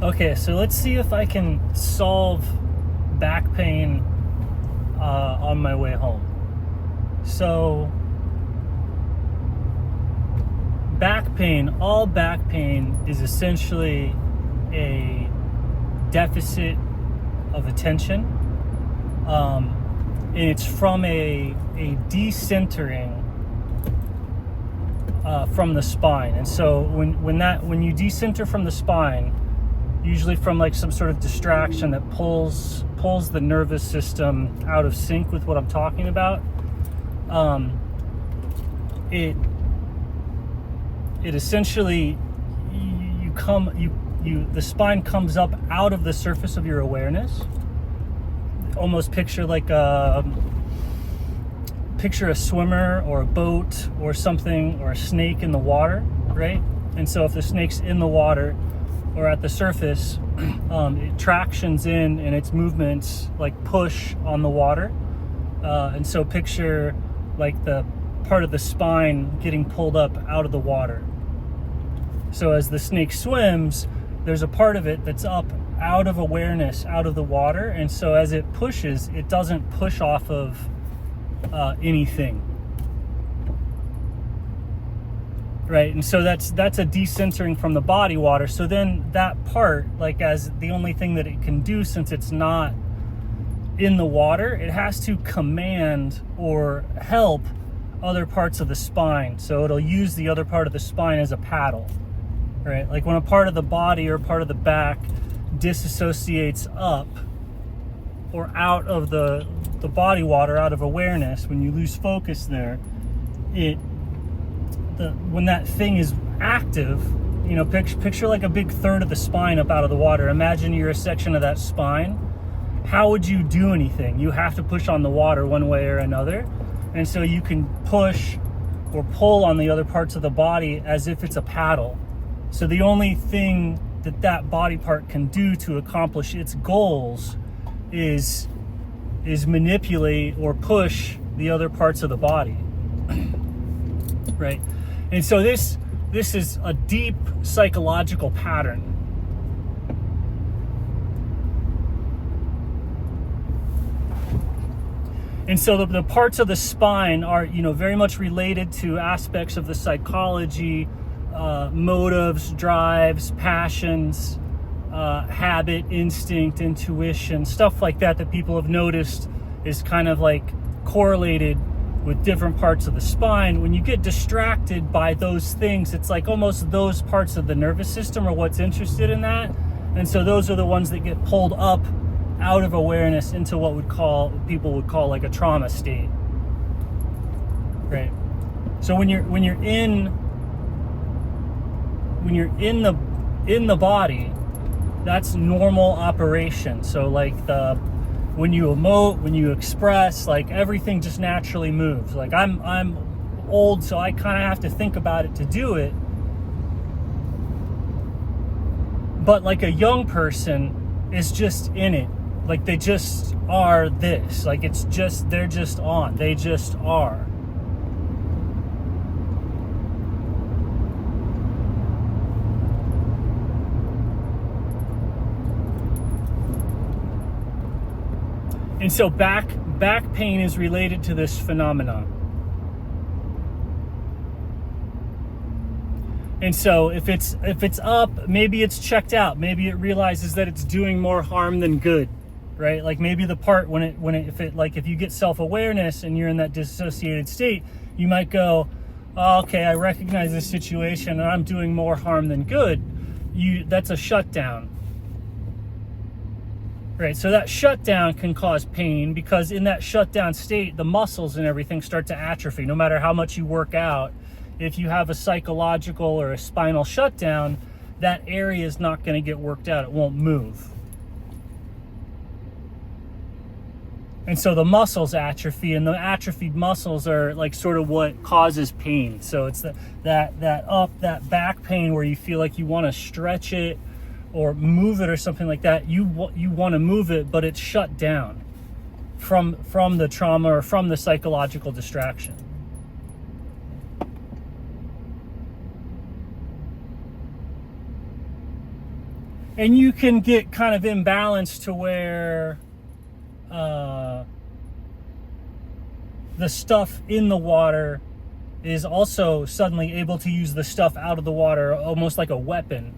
Okay, so let's see if I can solve back pain on my way home. So, all back pain is essentially a deficit of attention. And it's from a decentering from the spine. And so when you decenter from the spine, usually from like some sort of distraction that pulls the nervous system out of sync with what I'm talking about, it essentially the spine comes up out of the surface of your awareness. Almost picture a swimmer or a boat or something, or a snake in the water, right? And so if the snake's in the water or at the surface, it tractions in and its movements like push on the water. And so picture like the part of the spine getting pulled up out of the water. So as the snake swims, there's a part of it that's up out of awareness, out of the water. And so as it pushes, it doesn't push off of anything. Right, and so that's a decentering from the body water. So then that part, like as the only thing that it can do, since it's not in the water, it has to command or help other parts of the spine. So it'll use the other part of the spine as a paddle, right? Like when a part of the body or part of the back disassociates up or out of the body water, out of awareness, when you lose focus there, when that thing is active, picture like a big third of the spine up out of the water. Imagine you're a section of that spine. How would you do anything? You have to push on the water one way or another. And so you can push or pull on the other parts of the body as if it's a paddle. So the only thing that body part can do to accomplish its goals is manipulate or push the other parts of the body. Right? And so this is a deep psychological pattern. And so the parts of the spine are, very much related to aspects of the psychology, motives, drives, passions, habit, instinct, intuition, stuff like that people have noticed is kind of like correlated with different parts of the spine. When you get distracted by those things, it's like almost those parts of the nervous system are what's interested in that. And so those are the ones that get pulled up out of awareness into what people would call like a trauma state. Right. So when you're in the body, that's normal operation. So like when you emote, when you express, like everything just naturally moves. Like I'm old, so I kind of have to think about it to do it. But like a young person is just in it. Like they just are this. Like they're just on. They just are. And so back pain is related to this phenomenon. And so if it's up, maybe it's checked out. Maybe it realizes that it's doing more harm than good, right? Like maybe the part if you get self-awareness and you're in that dissociated state, you might go, oh, okay, I recognize this situation and I'm doing more harm than good. That's a shutdown. Right, so that shutdown can cause pain because in that shutdown state, the muscles and everything start to atrophy. No matter how much you work out, if you have a psychological or a spinal shutdown, that area is not going to get worked out. It won't move. And so the muscles atrophy, and the atrophied muscles are like sort of what causes pain. So it's that back pain where you feel like you want to stretch it or move it or something like that. You want to move it, but it's shut down from the trauma or from the psychological distraction. And you can get kind of imbalanced to where the stuff in the water is also suddenly able to use the stuff out of the water almost like a weapon,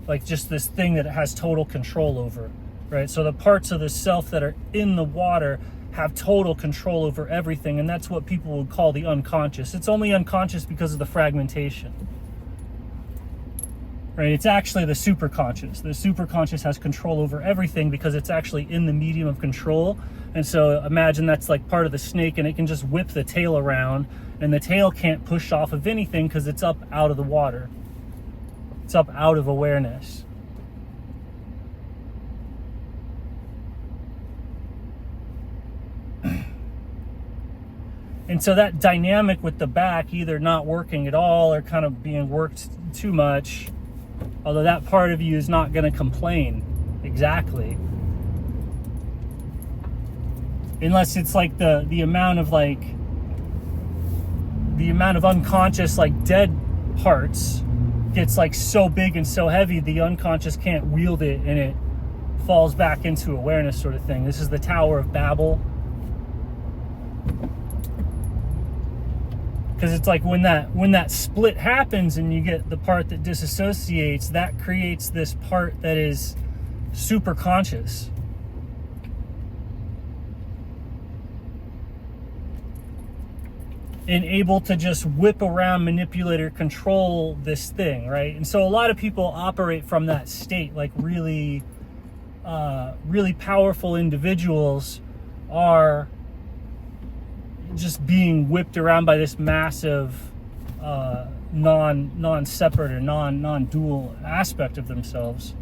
like just this thing that it has total control over, right? So the parts of the self that are in the water have total control over everything, and that's what people would call the unconscious. It's only unconscious because of the fragmentation, right? It's actually the superconscious. The superconscious has control over everything because it's actually in the medium of control. And so imagine that's like part of the snake, and it can just whip the tail around, and the tail can't push off of anything because it's up out of the water. It's up out of awareness. And so that dynamic with the back either not working at all or kind of being worked too much, although that part of you is not going to complain exactly, unless it's like the amount of unconscious like dead parts gets like so big and so heavy the unconscious can't wield it and it falls back into awareness, sort of thing. This is the Tower of Babel. Because it's like when that split happens and you get the part that disassociates, that creates this part that is super conscious. And able to just whip around, manipulate, or control this thing, right? And so a lot of people operate from that state, like really powerful individuals are just being whipped around by this massive non-separate or non-dual aspect of themselves.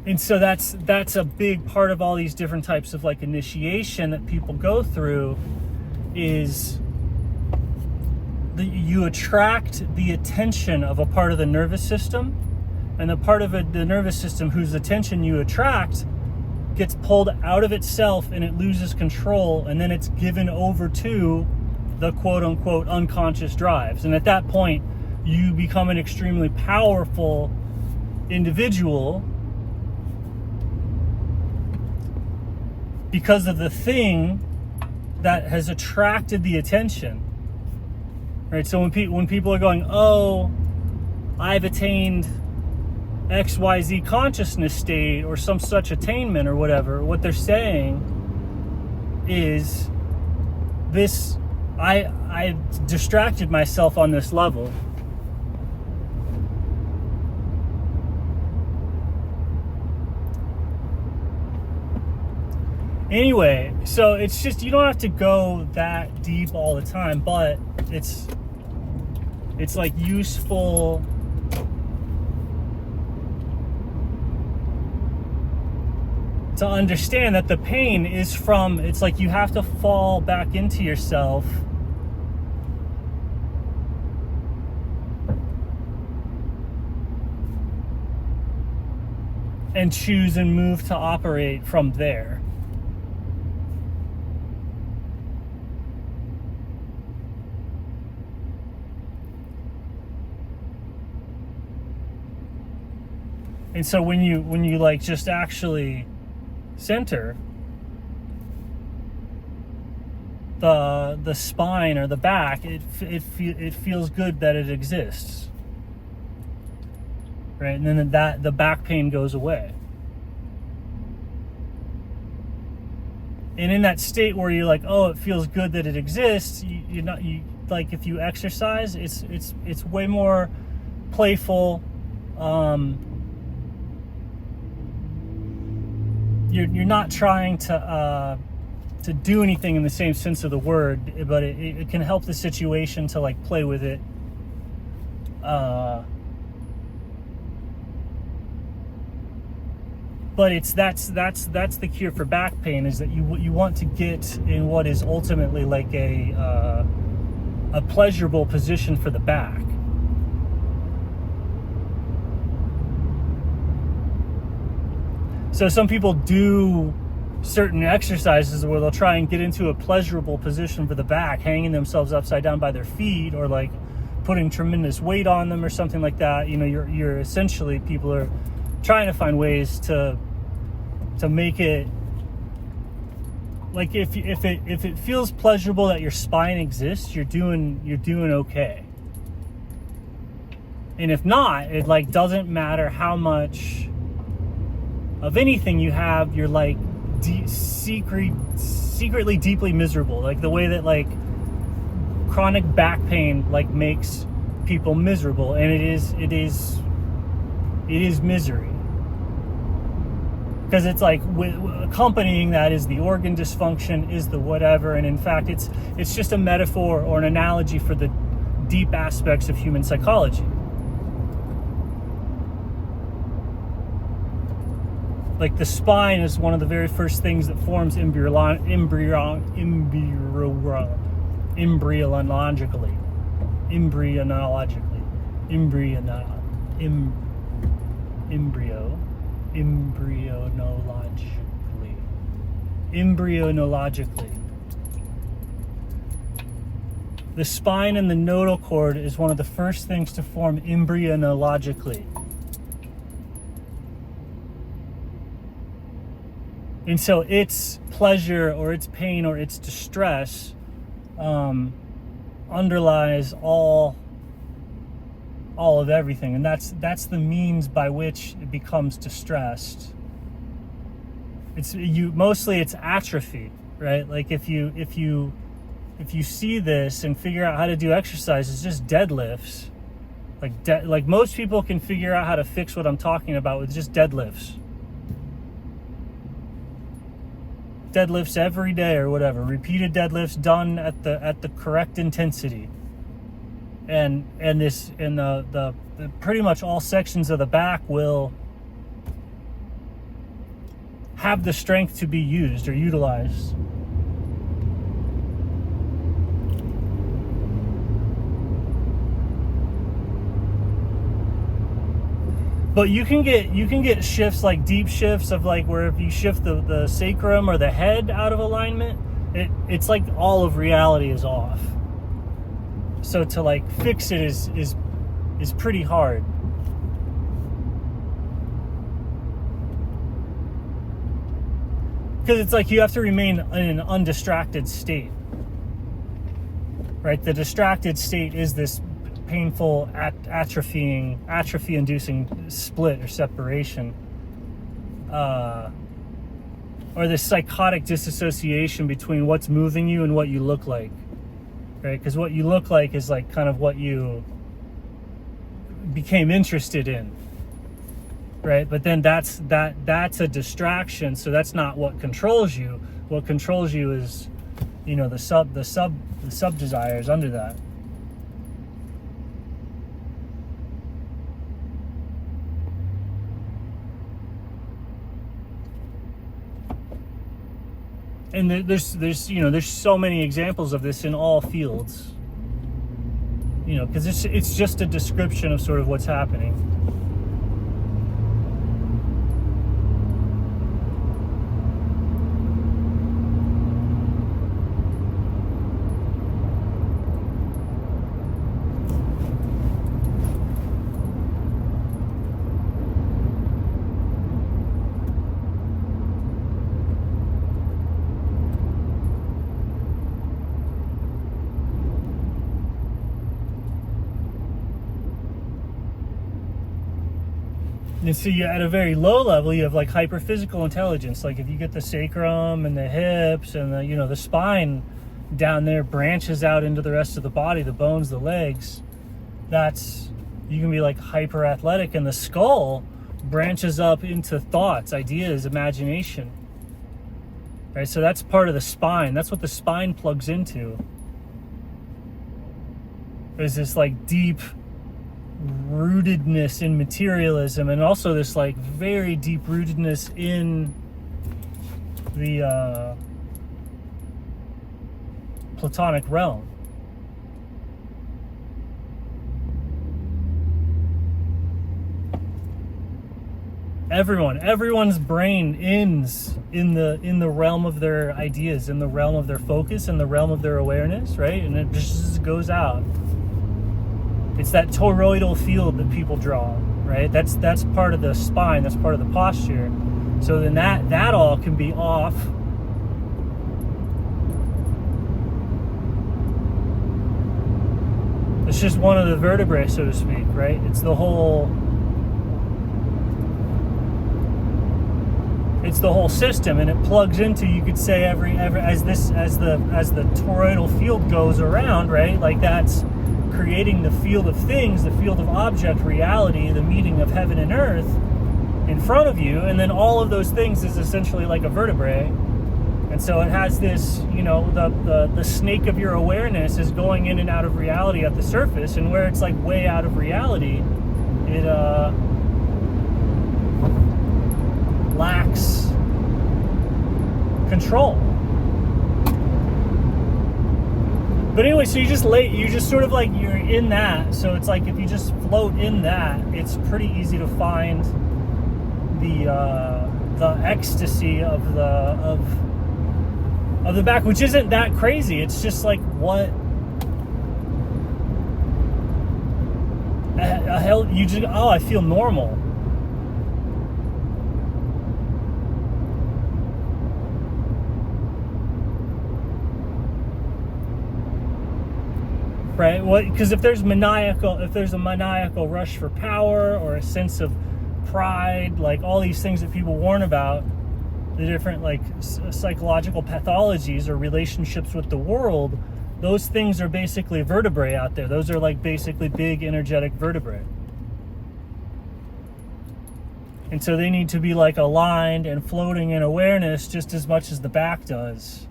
And so that's a big part of all these different types of like initiation that people go through, is you attract the attention of a part of the nervous system, and the part of the nervous system whose attention you attract gets pulled out of itself and it loses control, and then it's given over to the quote-unquote unconscious drives. And at that point, you become an extremely powerful individual because of the thing that has attracted the attention. Right, so when people are going, oh, I've attained XYZ consciousness state or some such attainment or whatever, what they're saying is this, I distracted myself on this level. Anyway, so it's just, you don't have to go that deep all the time, but it's like useful to understand that the pain is from, it's like you have to fall back into yourself and choose and move to operate from there. And so when you like just actually center the spine or the back, it feels good that it exists, right? And then the back pain goes away. And in that state where you're like, oh, it feels good that it exists, you like, if you exercise, it's way more playful. You're not trying to do anything in the same sense of the word, but it can help the situation to like play with it. But that's the cure for back pain, is that you want to get in what is ultimately like a pleasurable position for the back. So some people do certain exercises where they'll try and get into a pleasurable position for the back, hanging themselves upside down by their feet, or like putting tremendous weight on them or something like that. You know, you're essentially, people are trying to find ways to make it like, if it feels pleasurable that your spine exists, you're doing okay. And if not, it like doesn't matter how much of anything you have, you're like secretly deeply miserable. Like the way that like chronic back pain like makes people miserable, and it is misery, because it's like accompanying that is the organ dysfunction, is the whatever. And in fact, it's just a metaphor or an analogy for the deep aspects of human psychology. Like the spine is one of the very first things that forms embryologically. The spine and the nodal cord is one of the first things to form embryologically. And so its pleasure or its pain or its distress underlies all of everything, and that's the means by which it becomes distressed. It's atrophy, right? Like if you see this and figure out how to do exercises, just deadlifts, like most people can figure out how to fix what I'm talking about with just deadlifts. Deadlifts every day or whatever, repeated deadlifts done at the correct intensity, and the pretty much all sections of the back will have the strength to be used or utilized. But you can get shifts, like deep shifts of like where if you shift the sacrum or the head out of alignment, it's like all of reality is off. So to like fix it is pretty hard. Because it's like you have to remain in an undistracted state. Right? The distracted state is this painful atrophy-inducing split or separation, or this psychotic disassociation between what's moving you and what you look like, right? Because what you look like is like kind of what you became interested in, right? But then that's a distraction, so that's not what controls you. What controls you is, you know, the sub desires under that. And there's so many examples of this in all fields, you know, because it's just a description of sort of what's happening. And so you, at a very low level, you have like hyperphysical intelligence. Like if you get the sacrum and the hips and the spine down there branches out into the rest of the body, the bones, the legs, you can be like hyper athletic. And the skull branches up into thoughts, ideas, imagination. Right? So that's part of the spine. That's what the spine plugs into. There's this like deep rootedness in materialism, and also this like very deep rootedness in the Platonic realm. Everyone's brain ends in the realm of their ideas, in the realm of their focus, in the realm of their awareness, right? And it just goes out. It's that toroidal field that people draw, right? That's part of the spine, that's part of the posture. So then that all can be off. It's just one of the vertebrae, so to speak, right? It's the whole system, and it plugs into, you could say, every as the toroidal field goes around, right? Like that's creating the field of things, the field of object reality, the meeting of heaven and earth in front of you, and then all of those things is essentially like a vertebrae. And so it has this, the snake of your awareness is going in and out of reality at the surface, and where it's like way out of reality, it lacks control. But anyway, so you just sort of like, you're in that. So it's like, if you just float in that, it's pretty easy to find the ecstasy of the back, which isn't that crazy. It's just like, what the hell, you just, I feel normal. Right? Because if there's a maniacal rush for power, or a sense of pride, like all these things that people warn about, the different like psychological pathologies or relationships with the world, those things are basically vertebrae out there. Those are like basically big energetic vertebrae. And so they need to be like aligned and floating in awareness just as much as the back does.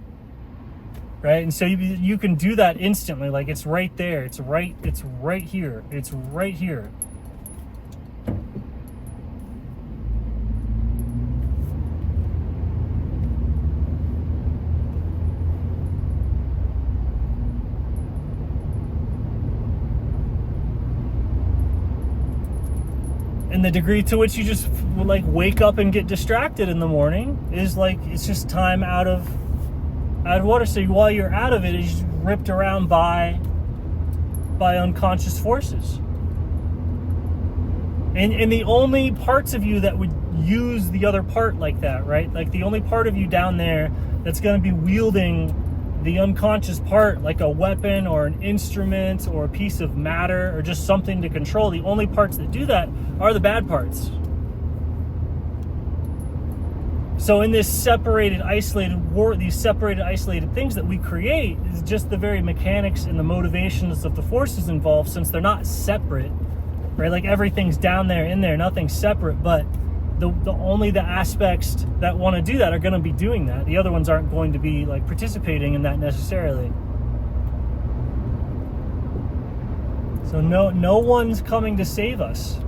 Right? And so you can do that instantly. Like, it's right there. It's right here. It's right here. And the degree to which you just like wake up and get distracted in the morning is like, it's just time out of water. So while you're out of it, it's just ripped around by unconscious forces. And the only parts of you that would use the other part like that, right? Like the only part of you down there that's going to be wielding the unconscious part like a weapon or an instrument or a piece of matter or just something to control, the only parts that do that are the bad parts. So in this separated, isolated these separated, isolated things that we create is just the very mechanics and the motivations of the forces involved, since they're not separate, right? Like everything's down there, in there, nothing's separate, but the only the aspects that want to do that are going to be doing that. The other ones aren't going to be like participating in that necessarily. So no one's coming to save us.